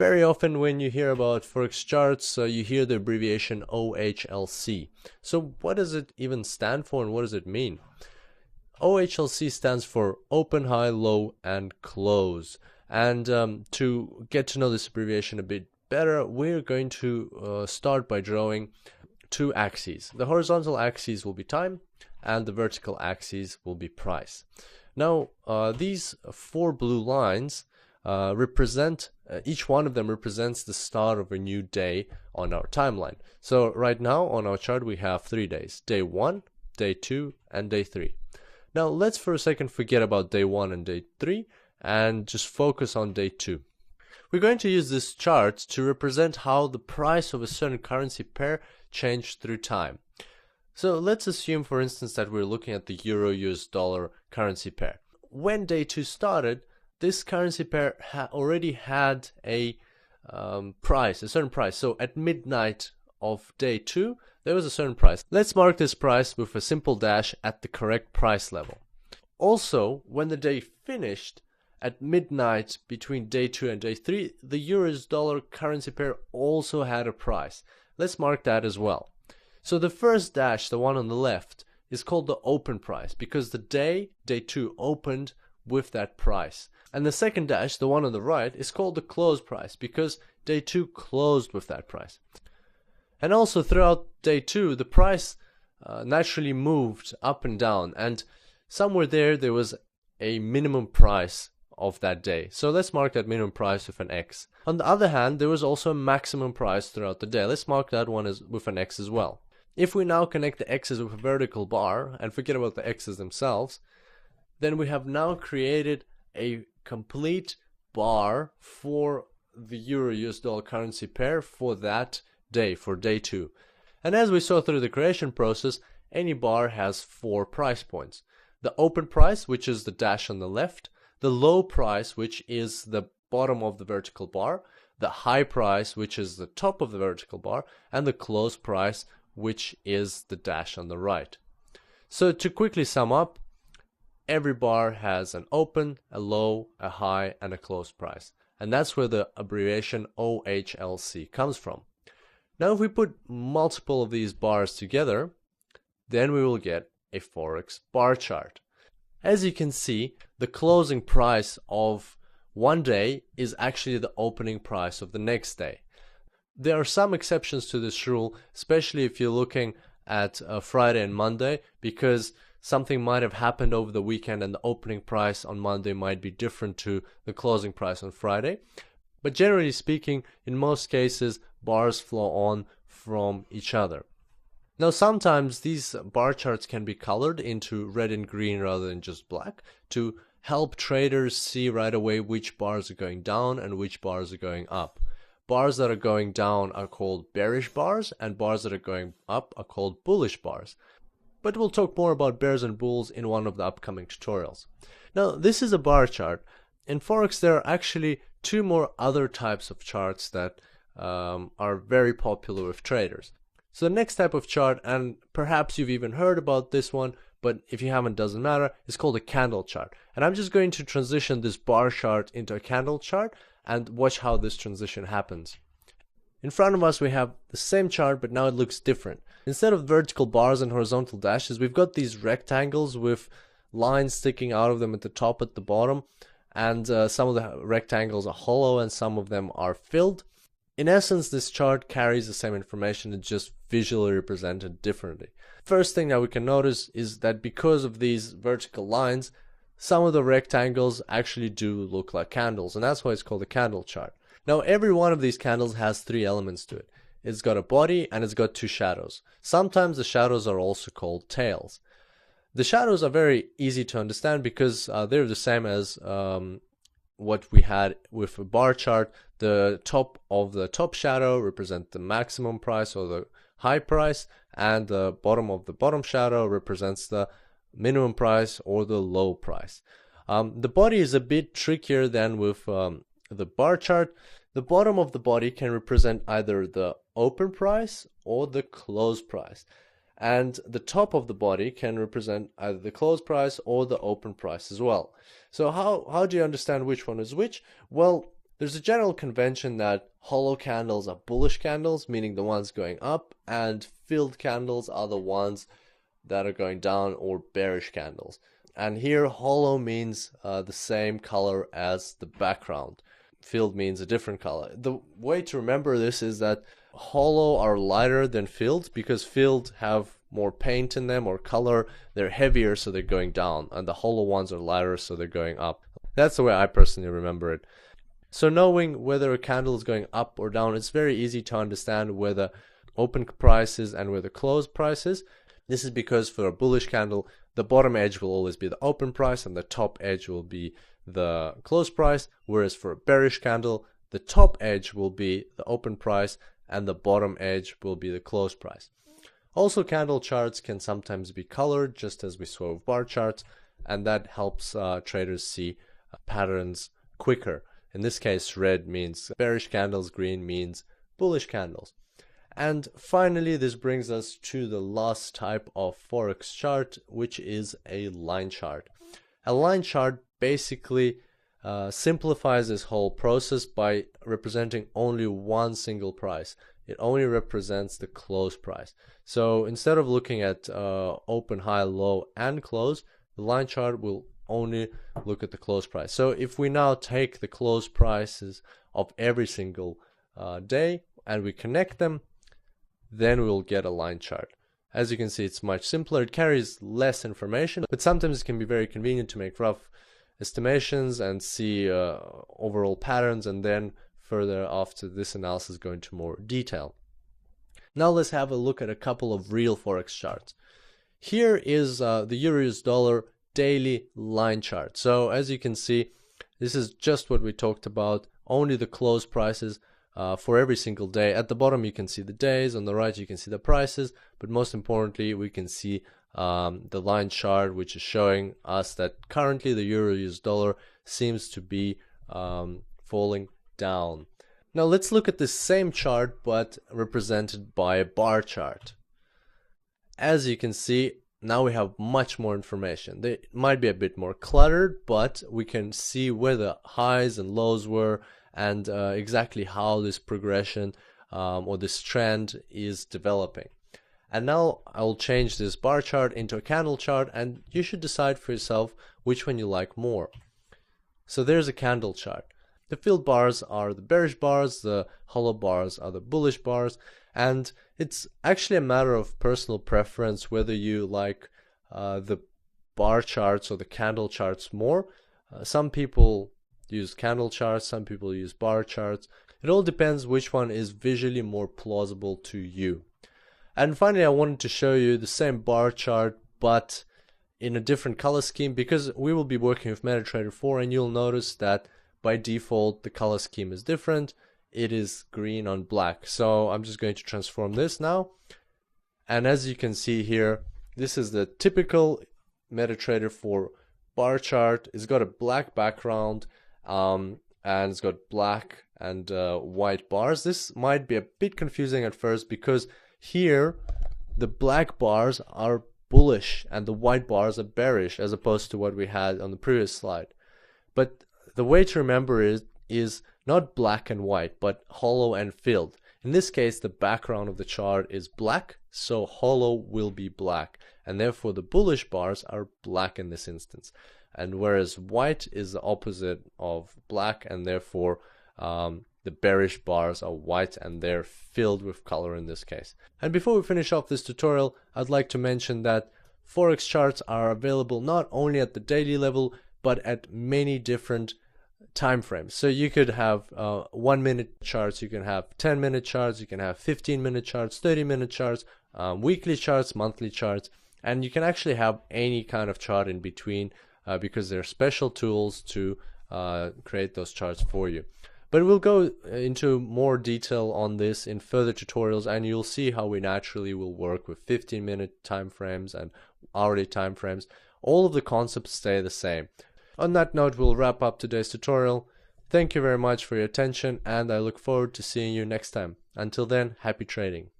Very often when you hear about Forex charts, you hear the abbreviation OHLC. So what does it even stand for and what does it mean? OHLC stands for open, high, low, and close. And to get to know this abbreviation a bit better, we're going to start by drawing two axes. The horizontal axis will be time and the vertical axis will be price. Now these four blue lines represent, each one of them represents the start of a new day on our timeline. So right now on our chart we have 3 days: day 1, day 2, and day 3. Now let's for a second forget about day 1 and day 3 and just focus on day 2. We're going to use this chart to represent how the price of a certain currency pair changed through time. So let's assume, for instance, that we're looking at the Euro-US dollar currency pair. When day 2 started, this currency pair already had a price, a certain price. So at midnight of day 2, there was a certain price. Let's mark this price with a simple dash at the correct price level. Also, when the day finished, at midnight between day 2 and day 3, the Euro-US dollar currency pair also had a price. Let's mark that as well. So the first dash, the one on the left, is called the open price because the day 2, opened with that price. And the second dash, the one on the right, is called the close price because day 2 closed with that price. And also throughout day 2, the price naturally moved up and down, and somewhere there was a minimum price of that day. So let's mark that minimum price with an X. On the other hand, there was also a maximum price throughout the day. Let's mark that one with an X as well. If we now connect the X's with a vertical bar and forget about the X's themselves, then we have now created a complete bar for the Euro-US dollar currency pair for that day, for day 2. And as we saw through the creation process, any bar has 4 price points. The open price, which is the dash on the left, the low price, which is the bottom of the vertical bar, the high price, which is the top of the vertical bar, and the close price, which is the dash on the right. So to quickly sum up, every bar has an open, a low, a high, and a close price. And that's where the abbreviation OHLC comes from. Now if we put multiple of these bars together, then we will get a Forex bar chart. As you can see, the closing price of one day is actually the opening price of the next day. There are some exceptions to this rule, especially if you're looking at Friday and Monday, because something might have happened over the weekend and the opening price on Monday might be different to the closing price on Friday. But generally speaking, in most cases, bars flow on from each other. Now sometimes these bar charts can be colored into red and green rather than just black to help traders see right away which bars are going down and which bars are going up. Bars that are going down are called bearish bars and bars that are going up are called bullish bars. But we'll talk more about bears and bulls in one of the upcoming tutorials. Now this is a bar chart. In Forex there are actually 2 more other types of charts that are very popular with traders. So the next type of chart, and perhaps you've even heard about this one, but if you haven't, doesn't matter, is called a candle chart. And I'm just going to transition this bar chart into a candle chart and watch how this transition happens. In front of us we have the same chart, but now it looks different. Instead of vertical bars and horizontal dashes, we've got these rectangles with lines sticking out of them at the top, at the bottom, and some of the rectangles are hollow and some of them are filled. In essence, this chart carries the same information, it's just visually represented differently. First thing that we can notice is that because of these vertical lines, some of the rectangles actually do look like candles, and that's why it's called a candle chart. Now every one of these candles has 3 elements to it. It's got a body and it's got 2 shadows. Sometimes the shadows are also called tails. The shadows are very easy to understand because they're the same as what we had with a bar chart. The top of the top shadow represents the maximum price or the high price, and the bottom of the bottom shadow represents the minimum price or the low price. The body is a bit trickier than with the bar chart. The bottom of the body can represent either the open price or the close price. And the top of the body can represent either the close price or the open price as well. So how do you understand which one is which? Well, There's a general convention that hollow candles are bullish candles, meaning the ones going up, and filled candles are the ones that are going down, or bearish candles. And here hollow means the same color as the background. Filled means a different color. The way to remember this is that hollow are lighter than filled, because filled have more paint in them or color. They're heavier, so they're going down, and the hollow ones are lighter, so they're going up. That's the way I personally remember it. So knowing whether a candle is going up or down, it's very easy to understand where the open price is and where the close price is. This is because for a bullish candle, the bottom edge will always be the open price and the top edge will be the close price, whereas for a bearish candle, the top edge will be the open price and the bottom edge will be the close price. Also, candle charts can sometimes be colored, just as we saw with bar charts, and that helps traders see patterns quicker. In this case, red means bearish candles, green means bullish candles. And finally, this brings us to the last type of Forex chart, which is a line chart. A line chart basically simplifies this whole process by representing only one single price. It only represents the close price. So instead of looking at open, high, low, and close, the line chart will only look at the close price. So if we now take the close prices of every single day and we connect them, then we'll get a line chart. As you can see, it's much simpler. It carries less information, but sometimes it can be very convenient to make rough estimations and see overall patterns, and then further after this analysis go into more detail. Now let's have a look at a couple of real Forex charts. Here is the Euro-US dollar daily line chart. So as you can see, this is just what we talked about, only the close prices for every single day. At the bottom you can see the days, on the right you can see the prices, but most importantly we can see the line chart, which is showing us that currently the Euro-US dollar seems to be falling down. Now let's look at the same chart but represented by a bar chart. As you can see, now we have much more information. They might be a bit more cluttered, but we can see where the highs and lows were and exactly how this progression or this trend is developing. And now I'll change this bar chart into a candle chart, and you should decide for yourself which one you like more. So there's a candle chart. The filled bars are the bearish bars, the hollow bars are the bullish bars, and it's actually a matter of personal preference whether you like the bar charts or the candle charts more. Some people use candle charts, some people use bar charts. It all depends which one is visually more plausible to you. And finally, I wanted to show you the same bar chart but in a different color scheme, because we will be working with MetaTrader 4, and you'll notice that by default the color scheme is different. It is green on black. So I'm just going to transform this now, and as you can see here, this is the typical MetaTrader 4 bar chart. It's got a black background and it's got black and white bars. This might be a bit confusing at first because here the black bars are bullish and the white bars are bearish, as opposed to what we had on the previous slide. But the way to remember it is not black and white, but hollow and filled. In this case, the background of the chart is black, so hollow will be black, and therefore the bullish bars are black in this instance. And whereas white is the opposite of black, and therefore the bearish bars are white and they're filled with color in this case. And before we finish off this tutorial, I'd like to mention that Forex charts are available not only at the daily level, but at many different time frames. So you could have 1 minute charts, you can have 10-minute charts, you can have 15-minute charts, 30-minute charts, weekly charts, monthly charts, and you can actually have any kind of chart in between because there are special tools to create those charts for you. But we'll go into more detail on this in further tutorials, and you'll see how we naturally will work with 15-minute time frames and hourly time frames. All of the concepts stay the same. On that note, we'll wrap up today's tutorial. Thank you very much for your attention, and I look forward to seeing you next time. Until then, happy trading.